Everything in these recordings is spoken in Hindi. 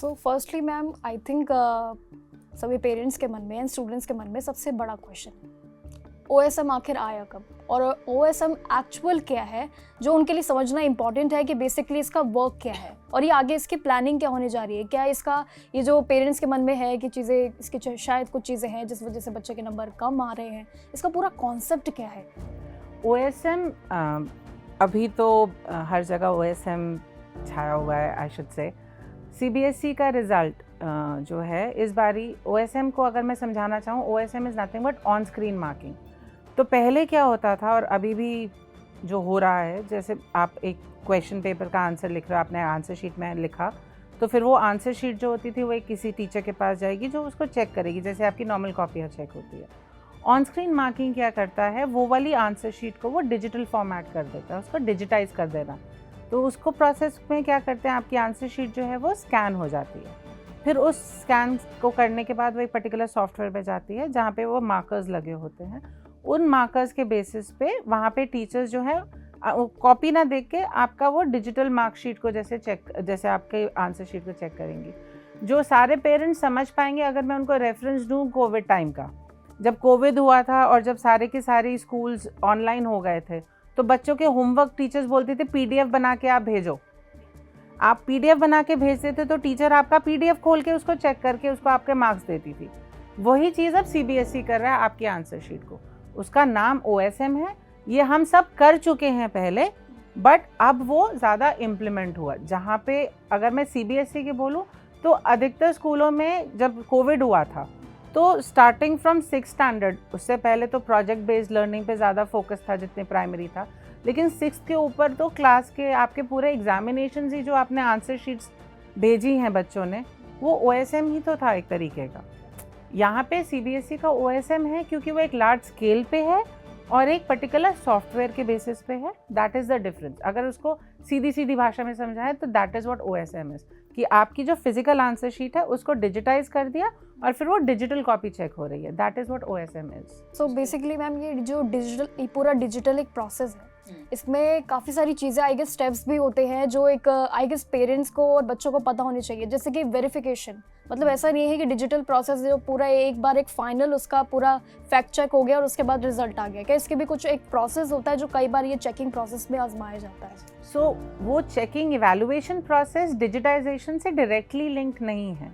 So firstly ma'am I think सभी पेरेंट्स के मन में एंड स्टूडेंट्स के मन में सबसे बड़ा क्वेश्चन है OSM आखिर आया कब, और OSM एक्चुअल क्या है, जो उनके लिए समझना इंपॉर्टेंट है कि बेसिकली इसका वर्क क्या है और ये आगे इसकी प्लानिंग क्या होने जा रही है। क्या इसका ये जो पेरेंट्स के मन में है कि चीज़ें इसकी शायद कुछ चीज़ें हैं जिस वजह से बच्चे के नंबर कम आ रहे हैं, इसका पूरा कॉन्सेप्ट क्या है? OSM अभी तो हर जगह OSM छाया हुआ है। आई शुड से CBSE का रिज़ल्ट जो है इस बारी OSM को अगर मैं समझाना चाहूँ, OSM is nothing but on screen marking. तो पहले क्या होता था और अभी भी जो हो रहा है, जैसे आप एक क्वेश्चन पेपर का आंसर लिख रहे हो, आपने आंसर शीट में लिखा, तो फिर वो आंसर शीट जो होती थी वो एक किसी टीचर के पास जाएगी जो उसको चेक करेगी, जैसे आपकी नॉर्मल कॉपी चेक होती है। ऑन स्क्रीन मार्किंग क्या करता है, वो वाली आंसर शीट को वो डिजिटल फॉर्मेट कर देता है, उसको डिजिटाइज कर देना। तो उसको प्रोसेस में क्या करते हैं, आपकी आंसर शीट जो है वो स्कैन हो जाती है। फिर उस स्कैन को करने के बाद वो एक पर्टिकुलर सॉफ्टवेयर पे जाती है जहाँ पे वो मार्कर्स लगे होते हैं। उन मार्कर्स के बेसिस पे वहाँ पे टीचर्स जो है कॉपी ना देख के आपका वो डिजिटल मार्कशीट को जैसे आपके आंसर शीट को चेक करेंगी। जो सारे पेरेंट्स समझ पाएंगे, अगर मैं उनको रेफरेंस दूँ कोविड टाइम का, जब कोविड हुआ था और जब सारे के सारे स्कूल्स ऑनलाइन हो गए थे, तो बच्चों के होमवर्क टीचर्स बोलते थे PDF बना के आप भेजो। आप PDF बना के भेजते थे तो टीचर आपका PDF खोल के उसको चेक करके उसको आपके मार्क्स देती थी। वही चीज़ अब CBSE कर रहा है आपकी आंसर शीट को। उसका नाम OSM है। ये हम सब कर चुके हैं पहले, बट अब वो ज़्यादा इम्प्लीमेंट हुआ। जहाँ पे अगर मैं CBSE की बोलूँ तो अधिकतर स्कूलों में जब कोविड हुआ था तो स्टार्टिंग फ्रॉम 6th स्टैंडर्ड, उससे पहले तो प्रोजेक्ट बेस्ड लर्निंग पे ज़्यादा फोकस था जितने प्राइमरी था, लेकिन 6th के ऊपर तो क्लास के आपके पूरे एग्जामिनेशन ही जो आपने आंसर शीट्स भेजी हैं बच्चों ने, वो OSM ही तो था एक तरीके का। यहाँ पे CBSE का OSM है क्योंकि वो एक लार्ज स्केल पे है और एक पर्टिकुलर सॉफ्टवेयर के बेसिस पे है। That is the difference. अगर उसको सीधी भाषा में समझाएं तो that is what OSM is, कि आपकी जो फिजिकल आंसर शीट है उसको डिजिटाइज कर दिया और फिर वो डिजिटल कॉपी चेक हो रही है। That is what OSM is. So basically ma'am ये जो डिजिटल पूरा डिजिटल एक प्रोसेस है, इसमें काफ़ी सारी चीज़ें आई गेस स्टेप्स भी होते हैं जो एक आई गेस पेरेंट्स को और बच्चों को पता होनी चाहिए, जैसे कि वेरिफिकेशन। मतलब ऐसा नहीं है कि डिजिटल प्रोसेस जो पूरा एक बार एक फाइनल उसका पूरा फैक्ट चेक हो गया और उसके बाद रिजल्ट आ गया। क्या इसके भी कुछ एक प्रोसेस होता है जो कई बार ये चेकिंग प्रोसेस में आजमाया जाता है? सो वो चेकिंग इवैल्यूएशन प्रोसेस डिजिटाइजेशन से डायरेक्टली लिंक नहीं है।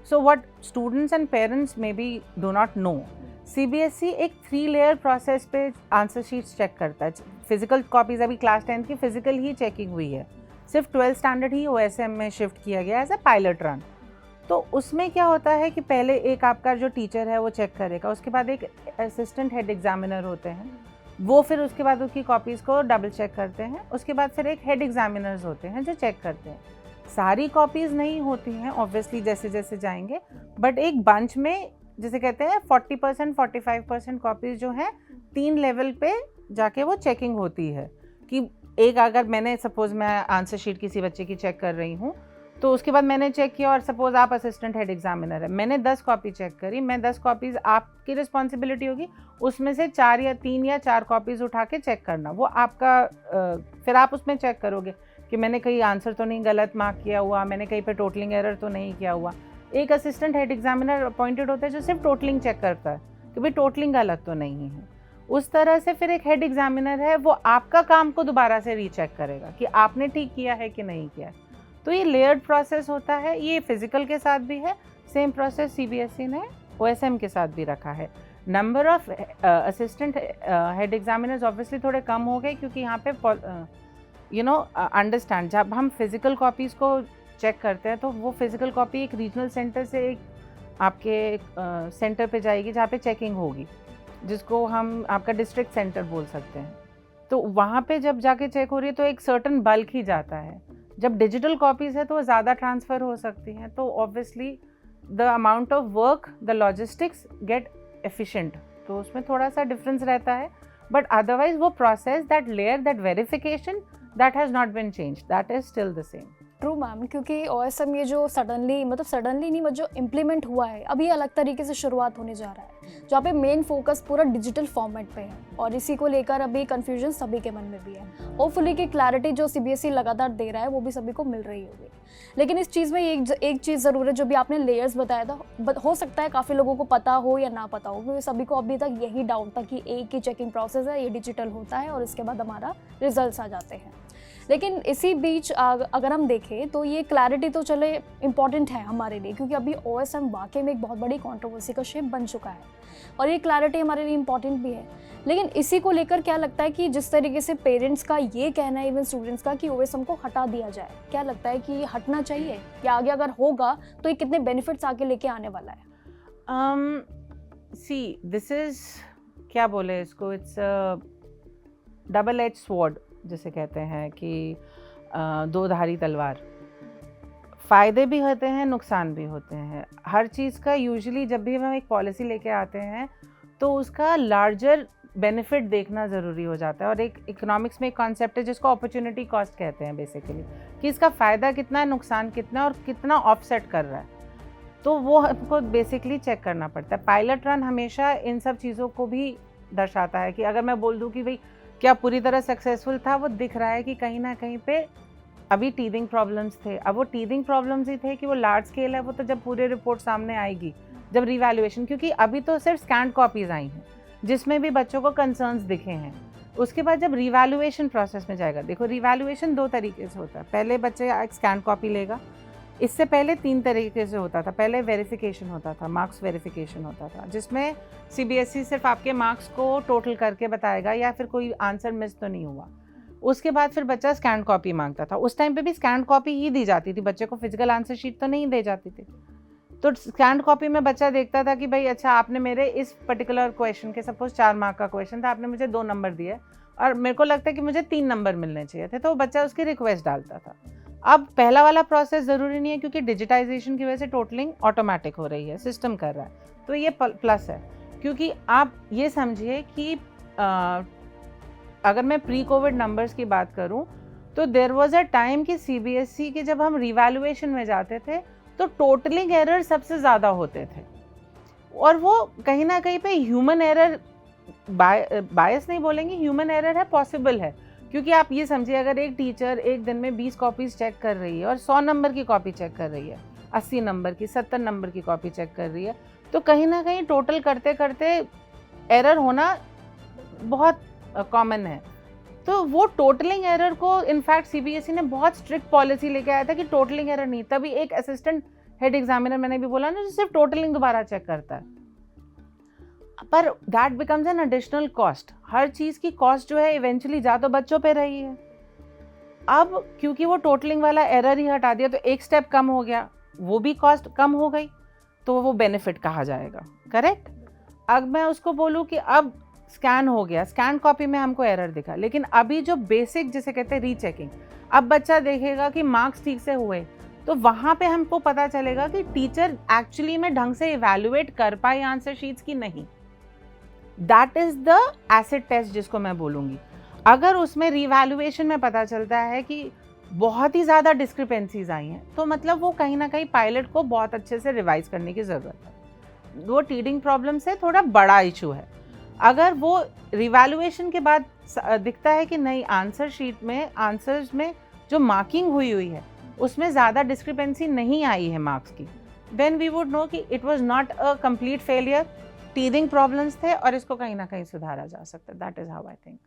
So what students and parents may be do not know, CBSE एक 3 लेयर प्रोसेस पे आंसर शीट्स चेक करता है। फिजिकल कॉपीज़ अभी क्लास 10th की फिजिकल ही चेकिंग हुई है, सिर्फ 12th स्टैंडर्ड ही OSM में शिफ्ट किया गया एज ए पायलट रन। तो उसमें क्या होता है कि पहले एक आपका जो टीचर है वो चेक करेगा, उसके बाद एक असिस्टेंट हेड एग्जामिनर होते हैं, वो फिर उसके बाद उसकी कॉपीज़ को डबल चेक करते हैं। उसके बाद फिर एक हेड एग्जामिनर्स होते हैं जो चेक करते हैं। सारी कॉपीज़ नहीं होती हैं ऑब्वियसली, जैसे जैसे जाएंगे, बट एक बंच में जैसे कहते हैं 40% 45% कॉपीज़ जो हैं 3 लेवल पे जाके वो चेकिंग होती है। कि एक अगर मैंने सपोज़ मैं आंसर शीट किसी बच्चे की चेक कर रही हूँ, तो उसके बाद मैंने चेक किया और सपोज़ आप असिस्टेंट हेड एग्जामिनर है, मैंने 10 कॉपी चेक करी, मैं 10 कॉपीज़ आपकी रिस्पॉन्सिबिलिटी होगी उसमें से 3 या 4 कॉपीज़ उठा के चेक करना। वो आपका फिर आप उसमें चेक करोगे कि मैंने कहीं आंसर तो नहीं गलत मार्क किया हुआ, मैंने कहीं पे टोटलिंग एरर तो नहीं किया हुआ। एक असिस्टेंट हेड एग्जामिनर अपॉइंटेड होता है जो सिर्फ टोटलिंग चेक करता है कि भाई टोटलिंग गलत तो नहीं है। उस तरह से फिर एक हेड एग्जामिनर है, वो आपका काम को दोबारा से रीचेक करेगा कि आपने ठीक किया है कि नहीं किया। तो ये लेयर्ड प्रोसेस होता है। ये फिजिकल के साथ भी है, सेम प्रोसेस CBSE ने OSM के साथ भी रखा है। Number of assistant head examiners obviously थोड़े कम हो गए क्योंकि यहाँ पे अंडरस्टैंड, जब हम फिजिकल कॉपीज़ को चेक करते हैं तो वो फिजिकल कॉपी एक रीजनल सेंटर से एक आपके सेंटर पे जाएगी जहाँ पे चेकिंग होगी, जिसको हम आपका डिस्ट्रिक्ट सेंटर बोल सकते हैं। तो वहाँ पे जब जाके चेक हो रही है तो एक सर्टन बल्क ही जाता है। जब डिजिटल कॉपीज़ है तो वो ज़्यादा ट्रांसफ़र हो सकती हैं, तो obviously the amount of work, the logistics get efficient, तो उसमें थोड़ा सा डिफरेंस रहता है। बट अदरवाइज वो process, that layer, that verification, that has not been changed, that is still the same. True ma'am, क्योंकि ओएसएम ये जो सडनली नहीं, मतलब जो इम्प्लीमेंट हुआ है अभी ये अलग तरीके से शुरुआत होने जा रहा है, जहाँ पे मेन फोकस पूरा डिजिटल फॉर्मेट पे है और इसी को लेकर अभी कंफ्यूजन सभी के मन में भी है। होपफुली की क्लैरिटी जो सीबीएसई लगातार दे रहा है वो भी सभी को मिल रही होगी। लेकिन इस चीज़ में एक चीज़ ज़रूर है, जो भी आपने लेयर्स बताया था, हो सकता है काफ़ी लोगों को पता हो या ना पता हो, क्योंकि सभी को अभी तक यही डाउट था कि एक ही चेकिंग प्रोसेस है, ये डिजिटल होता है और इसके बाद हमारा रिजल्ट्स आ जाते हैं। लेकिन इसी बीच अगर हम देखें तो ये क्लैरिटी तो चले इम्पॉर्टेंट है हमारे लिए, क्योंकि अभी ओएसएम वाकई में एक बहुत बड़ी कंट्रोवर्सी का शेप बन चुका है और ये क्लैरिटी हमारे लिए इम्पॉर्टेंट भी है। लेकिन इसी को लेकर क्या लगता है कि जिस तरीके से पेरेंट्स का ये कहना है, इवन स्टूडेंट्स का, कि ओएसएम को हटा दिया जाए, क्या लगता है कि ये हटना चाहिए या आगे अगर होगा तो ये कितने बेनिफिट्स आगे लेके आने वाला है? सी दिस इज, क्या बोले इसको, इट्स डबल एज स्वॉर्ड जिसे कहते हैं कि दो धारी तलवार। फ़ायदे भी होते हैं, नुकसान भी होते हैं हर चीज़ का। यूजुअली जब भी हम एक पॉलिसी लेके आते हैं तो उसका लार्जर बेनिफिट देखना ज़रूरी हो जाता है। और एक इकोनॉमिक्स में एक कॉन्सेप्ट है जिसको अपॉर्चुनिटी कॉस्ट कहते हैं बेसिकली, कि इसका फ़ायदा कितना है, नुकसान कितना है और कितना ऑफसेट कर रहा है। तो वो हमको बेसिकली चेक करना पड़ता है। पायलट रन हमेशा इन सब चीज़ों को भी दर्शाता है कि अगर मैं बोल दूँ कि भाई क्या पूरी तरह सक्सेसफुल था, वो दिख रहा है कि कहीं ना कहीं पे अभी टीदिंग प्रॉब्लम्स थे। अब वो टीदिंग प्रॉब्लम्स ही थे कि वो लार्ज स्केल है, वो तो जब पूरी रिपोर्ट सामने आएगी, जब रिवैल्यूएशन, क्योंकि अभी तो सिर्फ स्कैन कॉपीज़ आई हैं जिसमें भी बच्चों को कंसर्न्स दिखे हैं। उसके बाद जब रिवैल्यूएशन प्रोसेस में जाएगा, देखो रिवैल्यूएशन 2 तरीके से होता है। पहले बच्चे एक स्कैन कॉपी लेगा, इससे पहले 3 तरीके से होता था। पहले वेरिफिकेशन होता था, मार्क्स वेरिफिकेशन होता था, जिसमें सीबीएसई सिर्फ आपके मार्क्स को टोटल करके बताएगा या फिर कोई आंसर मिस तो नहीं हुआ। उसके बाद फिर बच्चा स्कैन कॉपी मांगता था। उस टाइम पे भी स्कैन कॉपी ही दी जाती थी, बच्चे को फिजिकल आंसर शीट तो नहीं दी जाती थी। तो स्कैन कॉपी में बच्चा देखता था कि भाई अच्छा, आपने मेरे इस पर्टिकुलर क्वेश्चन के, सपोज 4 मार्क का क्वेश्चन था, आपने मुझे 2 नंबर दिए और मेरे को लगता है कि मुझे 3 नंबर मिलने चाहिए थे, तो बच्चा उसकी रिक्वेस्ट डालता था। अब पहला वाला प्रोसेस ज़रूरी नहीं है, क्योंकि डिजिटाइजेशन की वजह से टोटलिंग ऑटोमेटिक हो रही है, सिस्टम कर रहा है, तो ये प्लस है। क्योंकि आप ये समझिए कि अगर मैं प्री कोविड नंबर्स की बात करूं तो देयर वाज अ टाइम कि सीबीएसई के जब हम रिवैल्यूएशन में जाते थे तो टोटलिंग एरर सबसे ज़्यादा होते थे, और वो कहीं ना कहीं पे ह्यूमन एरर, बायस नहीं बोलेंगे, ह्यूमन एरर है, पॉसिबल है। क्योंकि आप ये समझिए, अगर एक टीचर एक दिन में 20 कॉपीज़ चेक कर रही है और 100 नंबर की कॉपी चेक कर रही है, 80 नंबर की, 70 नंबर की कॉपी चेक कर रही है, तो कहीं ना कहीं टोटल करते करते एरर होना बहुत कॉमन है। तो वो टोटलिंग एरर को इनफैक्ट सीबीएसई ने बहुत स्ट्रिक्ट पॉलिसी लेके आया था कि टोटलिंग एरर नहीं। तभी एक असिस्टेंट हेड एग्जामिनर, मैंने भी बोला ना, जो सिर्फ टोटलिंग दोबारा चेक करता है, पर that becomes an additional cost. हर चीज़ की कॉस्ट जो है इवेंचुअली जा तो बच्चों पे रही है। अब क्योंकि वो टोटलिंग वाला एरर ही हटा दिया तो एक स्टेप कम हो गया, वो भी कॉस्ट कम हो गई, तो वो बेनिफिट कहा जाएगा, करेक्ट। अब मैं उसको बोलूँ कि अब स्कैन हो गया, स्कैन कॉपी में हमको एरर दिखा, लेकिन अभी जो बेसिक जिसे कहते हैं रीचेकिंग, अब बच्चा देखेगा कि मार्क्स ठीक से हुए, तो वहाँ पे हमको पता चलेगा कि टीचर एक्चुअली में ढंग से इवैल्यूएट कर पाए आंसर शीट्स की नहीं। That is the acid test जिसको मैं बोलूँगी। अगर उसमें रिवैल्यूएशन में पता चलता है कि बहुत ही ज़्यादा डिस्क्रिपेंसीज आई हैं, तो मतलब वो कहीं ना कहीं पायलट को बहुत अच्छे से रिवाइज करने की ज़रूरत है। वो टीडिंग प्रॉब्लम से थोड़ा बड़ा इशू है। अगर वो रिवैल्यूएशन के बाद दिखता है कि नहीं, आंसर शीट में, आंसर्स में जो मार्किंग हुई है उसमें ज़्यादा डिस्क्रिपेंसी नहीं आई है मार्क्स की, देन वी वुड नो कि it was not a complete failure, teething problems थे और इसको कहीं ना कहीं सुधारा जा सकता है। That is how I think.